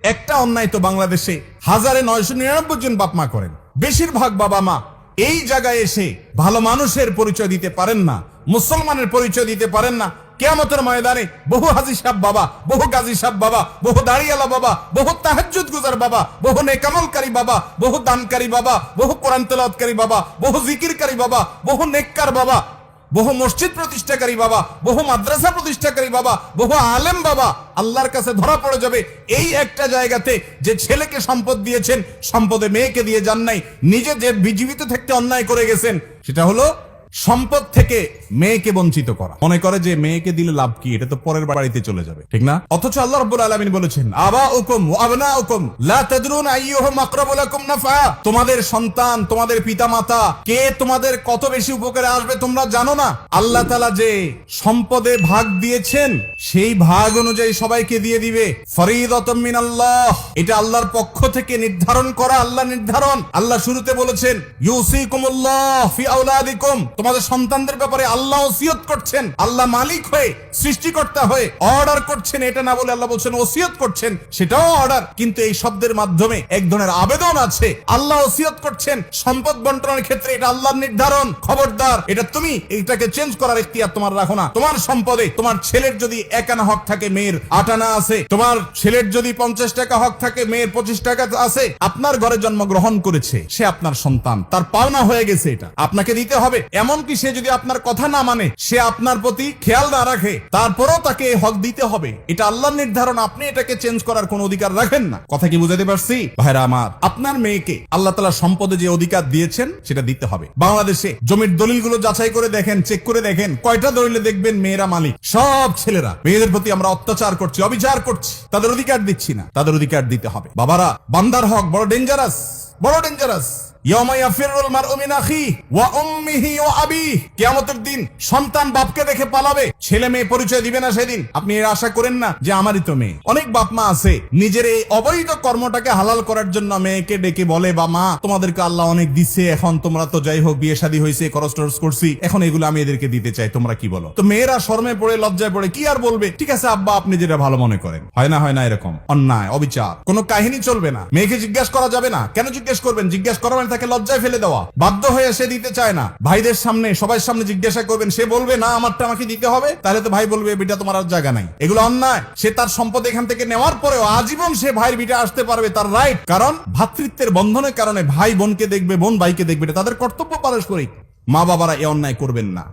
একটা অন্যায় তো বাংলাদেশে 1999 জন বাপ মা করেন। বেশিরভাগ বাবা মা এই জায়গায় এসে ভালো মানুষের পরিচয় দিতে পারেন না, মুসলমানের পরিচয় দিতে পারেন না। কিয়ামতের ময়দানে বহু হাজী সাহেব বাবা, বহু গাজী সাহেব বাবা, বহু দাড়িয়ালা বাবা, বহু তাহাজ্জুদ গুজার বাবা, বহু নেকামলকারী বাবা, বহু দানকারী বাবা, বহু কোরআন তেলাওয়াতকারী বাবা, বহু জিকিরকারী বাবা, বহু নেককার বাবা, বহু মসজিদ প্রতিষ্ঠাকারী বাবা, বহু মাদ্রাসা প্রতিষ্ঠাকারী বাবা, বহু আলেম বাবা আল্লাহর কাছে ধরা পড়ে যাবে এই একটা জায়গাতে যে ছেলেকে সম্পদ দিয়েছেন, সম্পদে মেয়েকে দিয়ে যান নাই। নিজে যে জীবিত থাকতে অন্যায় করে গেছেন সেটা হলো সম্পদ থেকে মেয়েকে বঞ্চিত করা। মনে করে যে মেয়েকে দিলে লাভ কি, এটা তো পরের বাড়িতে চলে যাবে, ঠিক না? অথচ আল্লাহ রাব্বুল আলামিন বলেছেন আবাউকুম ওয়া আবনাউকুম লা তাদরুন আইয়ুহুম আকরাবু লাকুম নাফা। তোমাদের সন্তান, তোমাদের পিতামাতা কে তোমাদের কত বেশি উপকারে আসবে তোমরা জানো না। আল্লাহ তাআলা যে সম্পদে ভাগ দিয়েছেন সেই ভাগ অনুযায়ী সবাইকে দিয়ে দিবে। ফরিদাতুম মিনাল্লাহ, এটা আল্লাহর পক্ষ থেকে নির্ধারণ করা, আল্লাহ নির্ধারণ। আল্লাহ শুরুতে বলেছেন ইউসিকুমুল্লাহ ফি আওলাদিকুম, তোমাদের সন্তানদের ব্যাপারে আল্লাহ ওসিয়ত করছেন। আল্লাহ মালিক হয়ে, সৃষ্টিকর্তা হয়ে অর্ডার করছেন, এটা না বলে আল্লাহ বলছেন ওসিয়ত করছেন, সেটাও অর্ডার। কিন্তু এই শব্দের মাধ্যমে এক ধরনের আবেদন আছে। আল্লাহ ওসিয়ত করছেন সম্পদ বন্টনের ক্ষেত্রে, এটা আল্লাহর নির্ধারণ। খবরদার, এটা তুমি এটাকে চেঞ্জ করার ইখতিয়ার তোমার রাখো না। তোমার সম্পদে তোমার ছেলের যদি 1 আনা হক থাকে, মেয়ের 8 আনা আছে। তোমার ছেলের যদি 50 টাকা হক থাকে, মেয়ের 25 টাকা আছে। আপনার ঘরে জন্মগ্রহণ করেছে, সে আপনার সন্তান, তার পাওনা হয়ে গেছে, এটা আপনাকে দিতে হবে। এমনকি সে যদি আপনার কথা না মানে, সে আপনার প্রতি খেয়াল না রাখে, তারপরও তাকে হক দিতে হবে। এটা আল্লাহর নির্ধারণ, আপনি এটাকে চেঞ্জ করার কোন অধিকার রাখেন না। কথা কি বুঝাতে পারছি ভাইরা আমার? আপনার মেয়েকে আল্লাহ তাআলা সম্পদে যে অধিকার দিয়েছেন সেটা দিতে হবে। বাংলাদেশে জমির দলিলগুলো যাচাই করে দেখেন, চেক করে দেখেন, কয়টা দলিলে দেখবেন মেয়েরা মালিক। সব ছেলেরা। মেয়েদের প্রতি আমরা অত্যাচার করছি, অবিচার করছি, তাদের অধিকার দিচ্ছি না। তাদের অধিকার দিতে হবে। বাবারা, বান্দার হক বড় ডেঞ্জারাস, বড় ডেঞ্জারাস। কিয়ামতের দিন সন্তান বাপকে দেখে পালাবে, ছেলে মেয়ে পরিচয় দিবে না সেদিন। আপনি এর আশা করেন না যে আমারই তো মেয়ে। অনেক বাপ মা আছে নিজের এই অবৈধ কর্মটাকে হালাল করার জন্য মেয়েকে ডেকে বলে, বা মা তোমাদেরকে আল্লাহ অনেক দিচ্ছে, এখন তোমরা তো যাই হোক বিয়ে শাদী হয়েছে, খরচ টরচ করছি, এখন এগুলো আমি এদেরকে দিতে চাই, তোমরা কি বলো? তো মেয়েরা শরমে পড়ে, লজ্জায় পড়ে কি আর বলবে, ঠিক আছে আব্বা আপনি যেটা ভালো মনে করেন। হয় না এরকম অন্যায়, অবিচার, কোনো কাহিনী চলবে না। মেয়েকে জিজ্ঞাসা করা যাবে না। কেন জিজ্ঞেস করবেন? জিজ্ঞাসা করা তাকে লজ্জায় ফেলে দেওয়া। বাধ্য হয়ে সে দিতে চায় না। ভাইদের সামনে, সবার সামনে জিজ্ঞাসা করবেন, সে বলবে না আমারটা আমাকে দিতে হবে, তাহলে তো ভাই বলবে বেটা তোমার আর জায়গা নাই। এগুলো অন্যায়। সে তার সম্পদ এখান থেকে নেওয়ার পরেও আজীবন সে ভাইয়ের বিটা আসতে পারবে, তার রাইট। কারণ ভ্রাতৃত্বের বন্ধনের কারণে ভাই বোনকে দেখবে, বোন ভাইকে দেখবে, এটা তাদের কর্তব্য পারস্পরিক। মা বাবারা এ অন্যায় করবেন না।